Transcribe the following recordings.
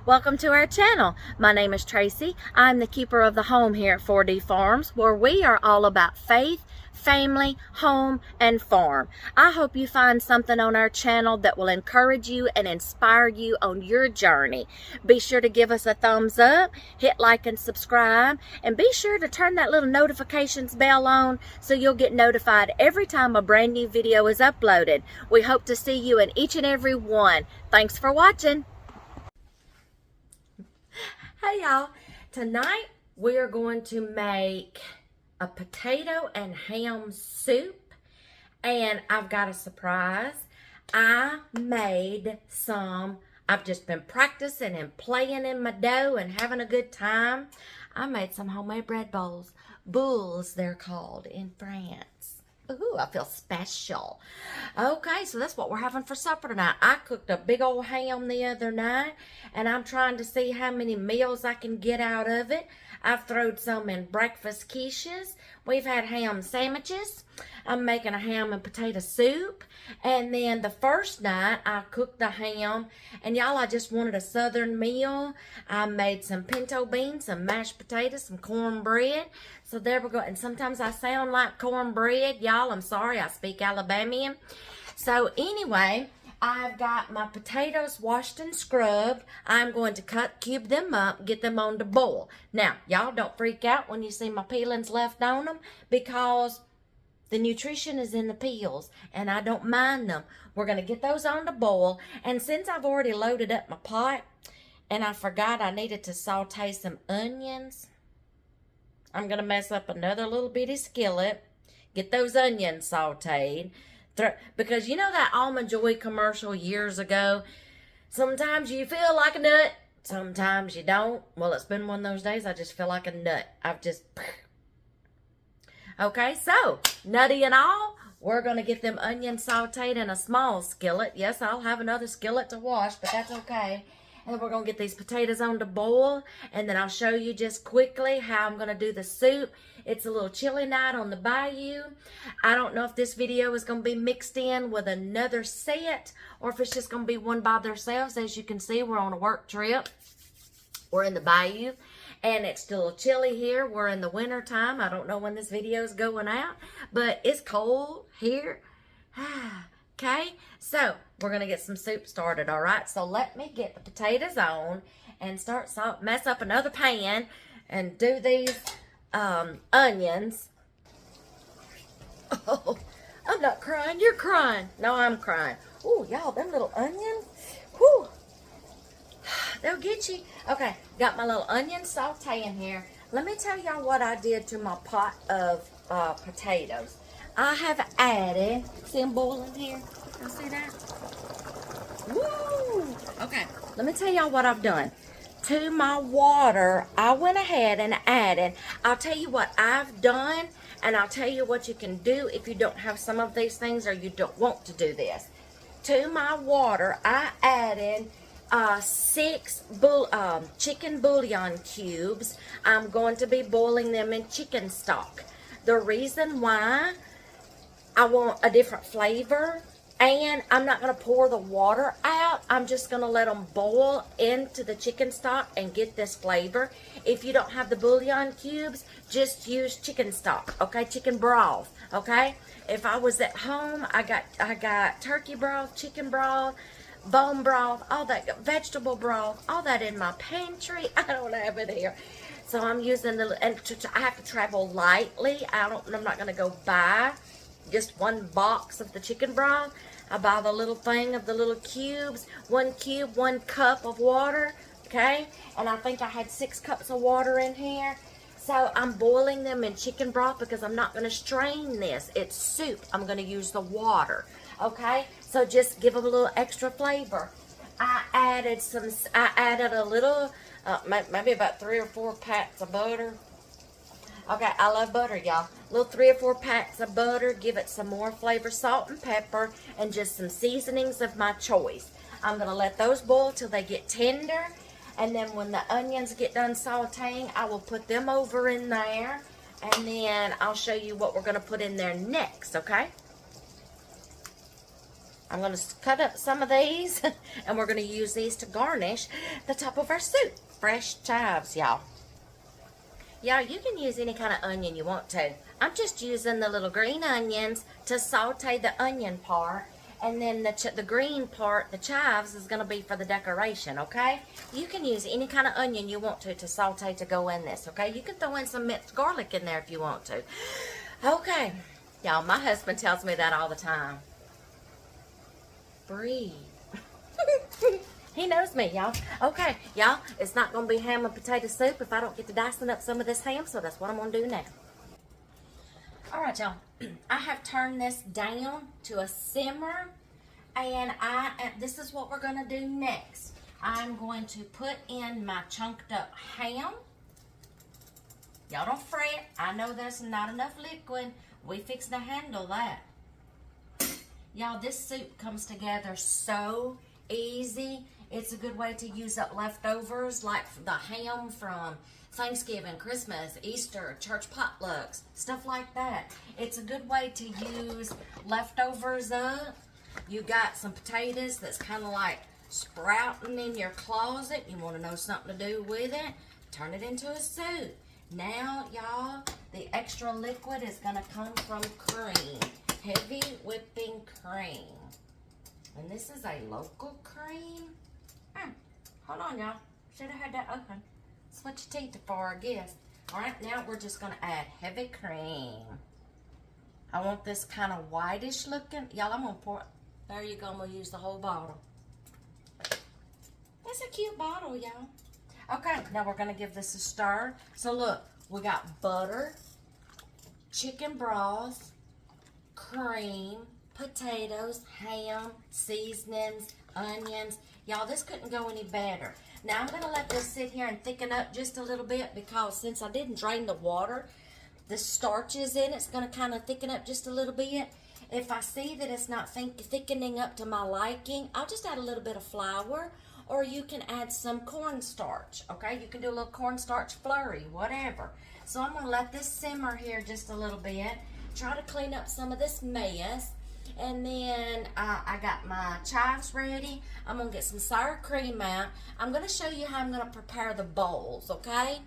Welcome to our channel. My name is Tracy. I'm the keeper of the home here at 4D Farms, where we are all about faith, family, home, and farm. I hope you find something on our channel that will encourage you and inspire you on your journey. Be sure to give us a thumbs up, hit like and subscribe, and be sure to turn that little notifications bell on so you'll get notified every time a brand new video is uploaded. We hope to see you in each and every one. Thanks for watching. Hey y'all, tonight we are going to make a potato and ham soup, and I've got a surprise. I've just been practicing and playing in my dough and having a good time. I made some homemade bread boules they're called in France. Ooh, I feel special. Okay, so that's what we're having for supper tonight. I cooked a big old ham the other night, and I'm trying to see how many meals I can get out of it. I've thrown some in breakfast quiches. We've had ham sandwiches. I'm making a ham and potato soup. And then the first night, I cooked the ham. And y'all, I just wanted a southern meal. I made some pinto beans, some mashed potatoes, some cornbread. So there we go. And sometimes I sound like cornbread. Y'all, I'm sorry. I speak Alabamian. So anyway, I've got my potatoes washed and scrubbed. I'm going to cube them up, get them on the boil. Now, y'all don't freak out when you see my peelings left on them, because the nutrition is in the peels, and I don't mind them. We're going to get those on the boil. And since I've already loaded up my pot, and I forgot I needed to saute some onions, I'm going to mess up another little bitty skillet, get those onions sauteed. Because you know that Almond Joy commercial years ago? Sometimes you feel like a nut, sometimes you don't. Well, it's been one of those days I just feel like a nut. Okay, so nutty and all, we're going to get them onions sauteed in a small skillet. Yes, I'll have another skillet to wash, but that's okay. And we're going to get these potatoes on the boil, and then I'll show you just quickly how I'm going to do the soup. It's a little chilly night on the bayou. I don't know if this video is going to be mixed in with another set, or if it's just going to be one by themselves. As you can see, we're on a work trip. We're in the bayou, and it's still chilly here. We're in the winter time. I don't know when this video is going out, but it's cold here. Okay, so we're going to get some soup started, all right? So let me get the potatoes on and mess up another pan and do these onions. Oh, I'm not crying. You're crying. No, I'm crying. Oh, y'all, them little onions. Whew. They'll get you. Okay, got my little onion saute in here. Let me tell y'all what I did to my pot of potatoes. I have added, see them boiling here? You see that? Woo! Okay, let me tell y'all what I've done. To my water, I went ahead and added, I'll tell you what I've done, and I'll tell you what you can do if you don't have some of these things or you don't want to do this. To my water, I added 6 chicken bouillon cubes. I'm going to be boiling them in chicken stock. The reason why, I want a different flavor, and I'm not going to pour the water out. I'm just going to let them boil into the chicken stock and get this flavor. If you don't have the bouillon cubes, just use chicken stock, okay? Chicken broth, okay? If I was at home, I got turkey broth, chicken broth, bone broth, all that, vegetable broth, all that in my pantry. I don't have it here. So I'm using I have to travel lightly. I'm not going to go buy just one box of the chicken broth. I buy the little thing of the little cubes, 1 cube, 1 cup of water, okay? And I think I had 6 cups of water in here. So I'm boiling them in chicken broth because I'm not going to strain this. It's soup. I'm going to use the water, okay? So just give them a little extra flavor. I added a little, maybe about 3 or 4 pats of butter. Okay, I love butter, y'all. Little 3 or 4 packs of butter. Give it some more flavor, salt and pepper, and just some seasonings of my choice. I'm going to let those boil till they get tender. And then when the onions get done sauteing, I will put them over in there. And then I'll show you what we're going to put in there next, okay? I'm going to cut up some of these, and we're going to use these to garnish the top of our soup. Fresh chives, y'all. Y'all, you can use any kind of onion you want to. I'm just using the little green onions to saute the onion part, and then the green part, the chives, is going to be for the decoration, okay? You can use any kind of onion you want to saute to go in this, okay? You can throw in some minced garlic in there if you want to. Okay. Y'all, my husband tells me that all the time. Breathe. He knows me, y'all. Okay, y'all, it's not going to be ham and potato soup if I don't get to dicing up some of this ham, so that's what I'm going to do now. All right, y'all. I have turned this down to a simmer, and this is what we're going to do next. I'm going to put in my chunked up ham. Y'all don't fret. I know there's not enough liquid. We fixing to handle that. Y'all, this soup comes together so easy. It's a good way to use up leftovers like the ham from Thanksgiving, Christmas, Easter, church potlucks, stuff like that. It's a good way to use leftovers up. You got some potatoes that's kind of like sprouting in your closet. You want to know something to do with it? Turn it into a soup. Now, y'all, the extra liquid is going to come from cream. Heavy whipping cream. And this is a local cream. Hold on, y'all. Should have had that open. That's what your teeth are for, I guess. Alright, now we're just going to add heavy cream. I want this kind of whitish looking. Y'all, I'm going to pour. There you go. I'm going to use the whole bottle. That's a cute bottle, y'all. Okay, now we're going to give this a stir. So look, we got butter, chicken broth, cream, potatoes, ham, seasonings, onions. Y'all, this couldn't go any better. Now I'm going to let this sit here and thicken up just a little bit, because since I didn't drain the water, the starch is in it's going to kind of thicken up just a little bit. If I see that it's not thickening up to my liking, I'll just add a little bit of flour, or you can add some cornstarch, okay? You can do a little cornstarch flurry, whatever. So I'm going to let this simmer here just a little bit, try to clean up some of this mess. And then I got my chives ready. I'm going to get some sour cream out. I'm going to show you how I'm going to prepare the bowls, okay?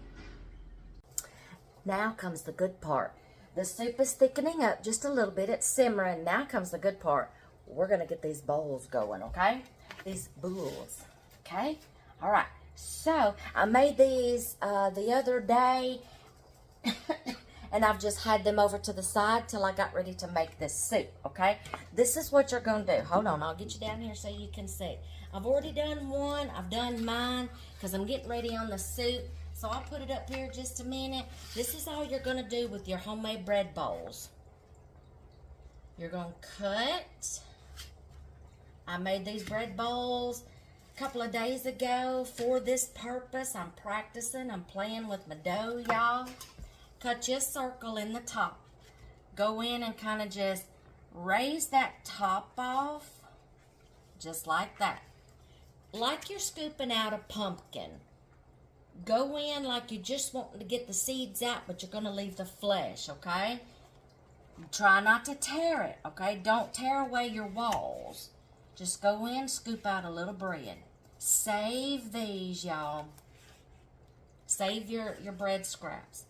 Now comes the good part. The soup is thickening up just a little bit. It's simmering. Now comes the good part. We're going to get these bowls going, okay? These bowls, okay? All right. So I made these the other day. And I've just had them over to the side till I got ready to make this soup, okay? This is what you're going to do. Hold on, I'll get you down here so you can see. I've already done one. I've done mine because I'm getting ready on the soup. So I'll put it up here just a minute. This is all you're going to do with your homemade bread bowls. You're going to cut. I made these bread bowls a couple of days ago for this purpose. I'm practicing. I'm playing with my dough, y'all. Cut you a circle in the top. Go in and kind of just raise that top off, just like that. Like you're scooping out a pumpkin. Go in like you just want to get the seeds out, but you're going to leave the flesh, okay? Try not to tear it, okay? Don't tear away your walls. Just go in, scoop out a little bread. Save these, y'all. Save your bread scraps.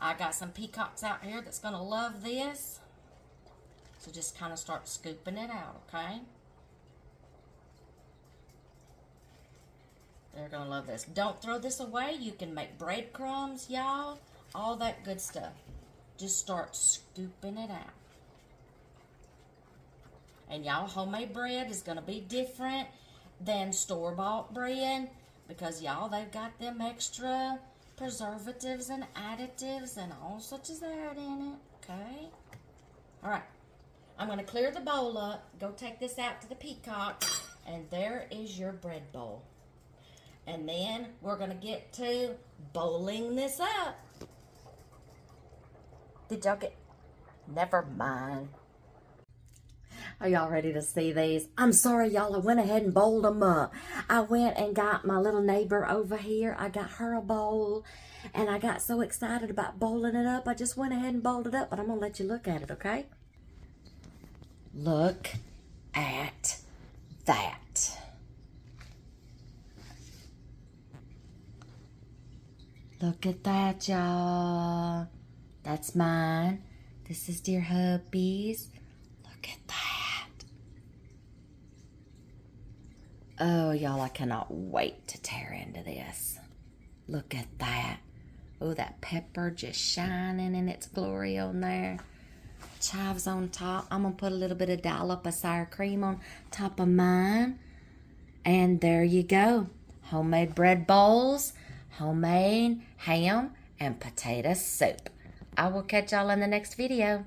I got some peacocks out here that's going to love this. So just kind of start scooping it out, okay? They're going to love this. Don't throw this away. You can make breadcrumbs, y'all. All that good stuff. Just start scooping it out. And y'all, homemade bread is going to be different than store-bought bread, because y'all, they've got them extra preservatives and additives and all such as that in it, okay? All right, I'm going to clear the bowl up, go take this out to the peacock, and there is your bread bowl. And then we're going to get to bowling this up. Did y'all get? Never mind. Are y'all ready to see these? I'm sorry, y'all. I went ahead and bowled them up. I went and got my little neighbor over here. I got her a bowl, and I got so excited about bowling it up. I just went ahead and bowled it up, but I'm going to let you look at it, okay? Look at Look at that, y'all. That's mine. This is dear hubby's. Look at that. Oh, y'all, I cannot wait to tear into this. Look at that. Oh, that pepper just shining in its glory on there. Chives on top. I'm going to put a little bit of dollop of sour cream on top of mine. And there you go. Homemade bread bowls, homemade ham, and potato soup. I will catch y'all in the next video.